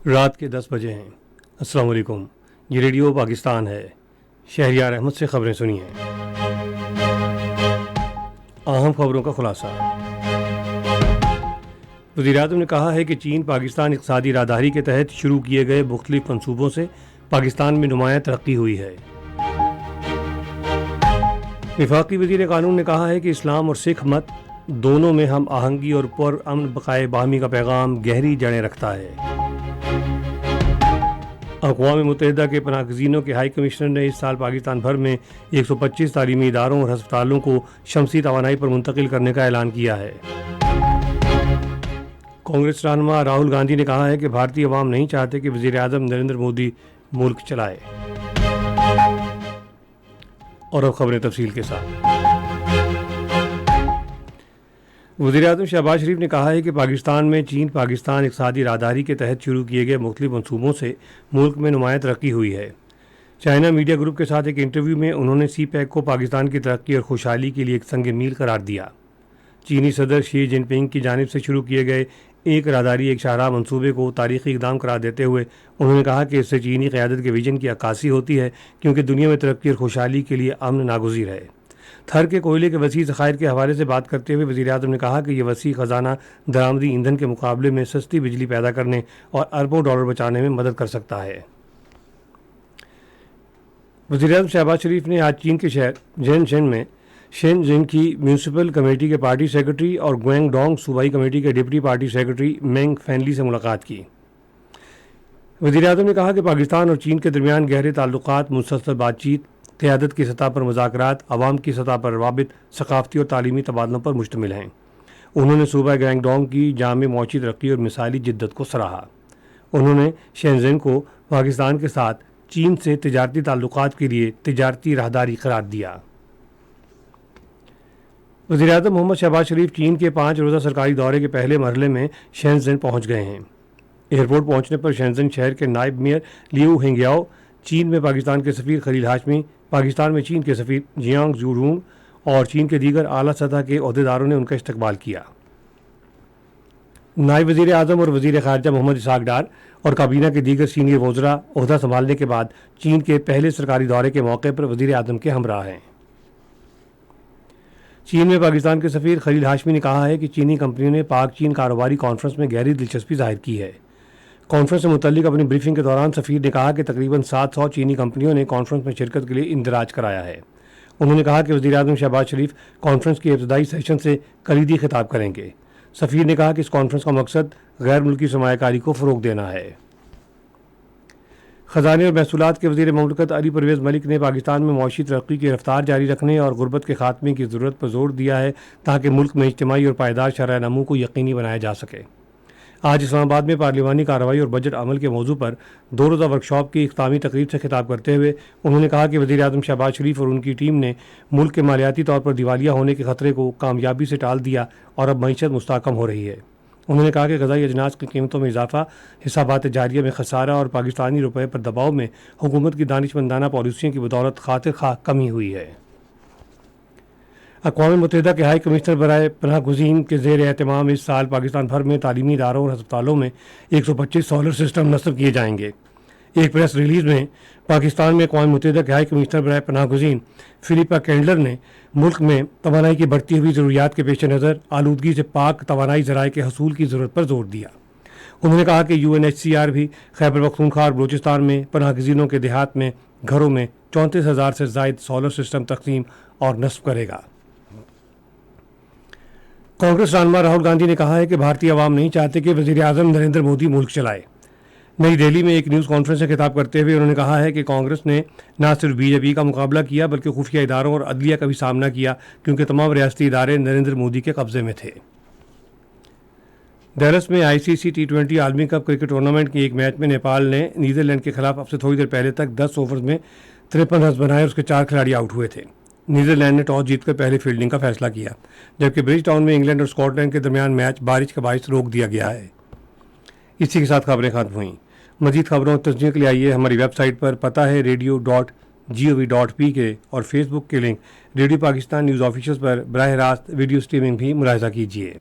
رات کے 10 بجے ہیں۔ السلام علیکم، یہ ریڈیو پاکستان ہے۔ شہریار احمد سے خبریں سنیے۔ اہم خبروں کا خلاصہ۔ وزیر اعظم نے کہا ہے کہ چین پاکستان اقتصادی راہداری کے تحت شروع کیے گئے مختلف منصوبوں سے پاکستان میں نمایاں ترقی ہوئی ہے۔ وفاقی وزیر قانون نے کہا ہے کہ اسلام اور سکھ مت دونوں میں ہم آہنگی اور پر امن بقائے باہمی کا پیغام گہری جڑیں رکھتا ہے۔ اقوام متحدہ کے پناہ گزینوں کے ہائی کمشنر نے اس سال پاکستان بھر میں 125 تعلیمی اداروں اور ہسپتالوں کو شمسی توانائی پر منتقل کرنے کا اعلان کیا ہے۔ کانگریس رہنما راہل گاندھی نے کہا ہے کہ بھارتی عوام نہیں چاہتے کہ وزیر اعظم نریندر مودی ملک چلائے۔ اور اب خبریں تفصیل کے ساتھ۔ وزیر اعظم شہباز شریف نے کہا ہے کہ پاکستان میں چین پاکستان اقتصادی راہداری کے تحت شروع کیے گئے مختلف منصوبوں سے ملک میں نمایاں ترقی ہوئی ہے۔ چائنا میڈیا گروپ کے ساتھ ایک انٹرویو میں انہوں نے سی پیک کو پاکستان کی ترقی اور خوشحالی کے لیے ایک سنگ میل قرار دیا۔ چینی صدر شی جن پنگ کی جانب سے شروع کیے گئے ایک راہداری ایک شاہراہ منصوبے کو تاریخی اقدام قرار دیتے ہوئے انہوں نے کہا کہ اس سے چینی قیادت کے ویژن کی عکاسی ہوتی ہے، کیونکہ دنیا میں ترقی اور خوشحالی کے لیے امن ناگزیر ہے۔ تھر کے کوئلے کے وسیع ذخائر کے حوالے سے بات کرتے ہوئے وزیر اعظم نے کہا کہ یہ وسیع خزانہ درآمدی ایندھن کے مقابلے میں سستی بجلی پیدا کرنے اور اربوں ڈالر بچانے میں مدد کر سکتا ہے۔ وزیر اعظم شہباز شریف نے آج چین کے شہر جینشن میں شینزن کی میونسپل کمیٹی کے پارٹی سیکرٹری اور گوئنگ ڈونگ صوبائی کمیٹی کے ڈپٹی پارٹی سیکرٹری مینگ فینلی سے ملاقات کی۔ وزیر اعظم نے کہا کہ پاکستان اور چین کے درمیان گہرے تعلقات مسلسل بات چیت، قیادت کی سطح پر مذاکرات، عوام کی سطح پر روابط، ثقافتی اور تعلیمی تبادلوں پر مشتمل ہیں۔ انہوں نے صوبہ گوئنگ ڈونگ کی جامع معاشی ترقی اور مثالی جدت کو سراہا۔ انہوں نے شینزن کو پاکستان کے ساتھ چین سے تجارتی تعلقات کے لیے تجارتی راہداری قرار دیا۔ وزیر اعظم محمد شہباز شریف چین کے 5 روزہ سرکاری دورے کے پہلے مرحلے میں شینزن پہنچ گئے ہیں۔ ایئرپورٹ پہنچنے پر شینزن شہر کے نائب میئر لیو ہینگیاؤ، چین میں پاکستان کے سفیر خلیل ہاشمی، پاکستان میں چین کے سفیر جیانگ زورونگ اور چین کے دیگر اعلیٰ سطح کے عہدیداروں نے ان کا استقبال کیا۔ نائب وزیر اعظم اور وزیر خارجہ محمد اسحاق ڈار اور کابینہ کے دیگر سینئر وزراء عہدہ سنبھالنے کے بعد چین کے پہلے سرکاری دورے کے موقع پر وزیر اعظم کے ہمراہ ہیں۔ چین میں پاکستان کے سفیر خلیل ہاشمی نے کہا ہے کہ چینی کمپنیوں نے پاک چین کاروباری کانفرنس میں گہری دلچسپی ظاہر کی ہے۔ کانفرنس سے متعلق اپنی بریفنگ کے دوران سفیر نے کہا کہ تقریباً 700 چینی کمپنیوں نے کانفرنس میں شرکت کے لیے اندراج کرایا ہے۔ انہوں نے کہا کہ وزیر اعظم شہباز شریف کانفرنس کے ابتدائی سیشن سے کلیدی خطاب کریں گے۔ سفیر نے کہا کہ اس کانفرنس کا مقصد غیر ملکی سرمایہ کاری کو فروغ دینا ہے۔ خزانے اور محصولات کے وزیر مملکت علی پرویز ملک نے پاکستان میں معاشی ترقی کی رفتار جاری رکھنے اور غربت کے خاتمے کی ضرورت پر زور دیا ہے تاکہ ملک میں اجتماعی اور پائیدار شرح نمو کو یقینی بنایا جا سکے۔ آج اسلام آباد میں پارلیمانی کارروائی اور بجٹ عمل کے موضوع پر 2 روزہ ورکشاپ کی اختتامی تقریب سے خطاب کرتے ہوئے انہوں نے کہا کہ وزیر اعظم شہباز شریف اور ان کی ٹیم نے ملک کے مالیاتی طور پر دیوالیہ ہونے کے خطرے کو کامیابی سے ٹال دیا اور اب معیشت مستحکم ہو رہی ہے۔ انہوں نے کہا کہ غذائی اجناس کی قیمتوں میں اضافہ، حسابات جاریہ میں خسارہ اور پاکستانی روپے پر دباؤ میں حکومت کی دانشمندانہ پالیسیوں کی بدولت خاطر خواہ کمی ہوئی ہے۔ اقوام متحدہ کے ہائی کمشنر برائے پناہ گزین کے زیر اہتمام اس سال پاکستان بھر میں تعلیمی اداروں اور ہسپتالوں میں 125 سولر سسٹم نصب کیے جائیں گے۔ ایک پریس ریلیز میں پاکستان میں اقوام متحدہ کے ہائی کمشنر برائے پناہ گزین فلپا کینڈلر نے ملک میں توانائی کی بڑھتی ہوئی ضروریات کے پیش نظر آلودگی سے پاک توانائی ذرائع کے حصول کی ضرورت پر زور دیا۔ انہوں نے کہا کہ UNHCR بھی خیبر پختونخوا اور بلوچستان میں پناہ گزینوں کے دیہات میں گھروں میں 34,000 سے زائد سولر سسٹم تقسیم اور نصب کرے گا۔ کانگریس رہنما راہل گاندھی نے کہا ہے کہ بھارتی عوام نہیں چاہتے کہ وزیر اعظم نریندر مودی ملک چلائے۔ نئی دہلی میں ایک نیوز کانفرنس سے خطاب کرتے ہوئے انہوں نے کہا ہے کہ کانگریس نے نہ صرف BJP کا مقابلہ کیا بلکہ خفیہ اداروں اور عدلیہ کا بھی سامنا کیا، کیونکہ تمام ریاستی ادارے نریندر مودی کے قبضے میں تھے۔ ڈیلس میں ICC T20 عالمی کپ کرکٹ ٹورنامنٹ کے ایک میچ میں نیپال نے نیدرلینڈ کے خلاف اب سے تھوڑی دیر پہلے تک 10 اوورز میں 53 رنز بنائے اور اس کے 4 کھلاڑی آؤٹ ہوئے تھے۔ نیدرلینڈ نے ٹاس جیت کر پہلے فیلڈنگ کا فیصلہ کیا، جبکہ برج ٹاؤن میں انگلینڈ اور اسکاٹ لینڈ کے درمیان میچ بارش کا باعث روک دیا گیا ہے۔ اسی کے ساتھ خبریں ختم ہوئیں۔ مزید خبروں اور تجزیوں کے لیے آئیے ہماری ویب سائٹ پر، پتہ ہے radio.gov.pk اور فیس بک کے link radio Pakistan news official پر براہ راست ویڈیو سٹریمنگ بھی ملاحظہ کیجیے۔